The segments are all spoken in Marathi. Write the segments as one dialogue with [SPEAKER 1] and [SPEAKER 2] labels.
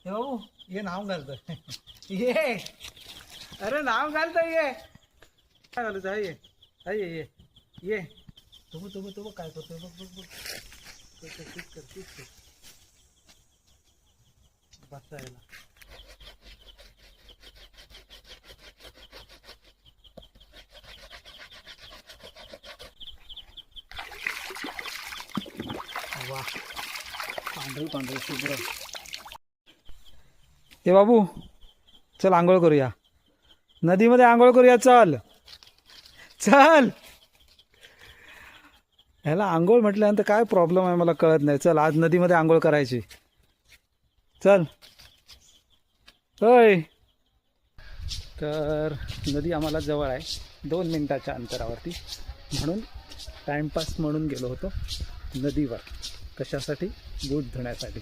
[SPEAKER 1] हे भाऊ ये नाव घालतोय ये अरे नाव घालतोय ये काय घालू ये ये ये ये तुम्ही काय करतोय बघ बघ बघ तीच कर बसायला वा पांढरी शुभ्र. ए बाबू चल आंघोळ करूया नदीमध्ये आंघोळ करूया चल चल. ह्याला आंघोळ म्हटल्यानंतर काय प्रॉब्लेम आहे मला कळत नाही. चल आज नदीमध्ये आंघोळ करायची चल. होय तर नदी आम्हाला जवळ आहे 2 मिनिटाच्या अंतरावरती म्हणून टाइमपास म्हणून गेलो होतो नदीवर. कशासाठी? बूट धुण्यासाठी.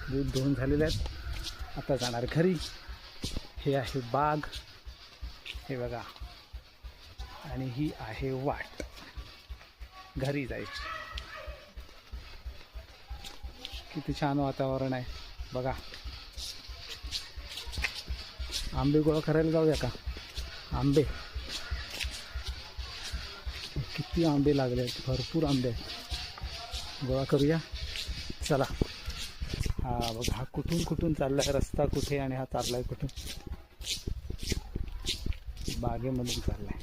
[SPEAKER 1] बूट धुवून झालेले आहेत आता जाणार घरी. हे आहे बाग हे बघा आणि ही आहे वाट घरी जायची. किती छान वातावरण आहे बघा. आंबे गोळा करायला जाऊया का? आंबे किती आंबे लागले आहेत भरपूर आंबे आहेत गोळा करूया चला. हा बघा हा कुठून चाललाय रस्ता कुठे आणि हा चाललाय कुठून बागेमधून चाललाय.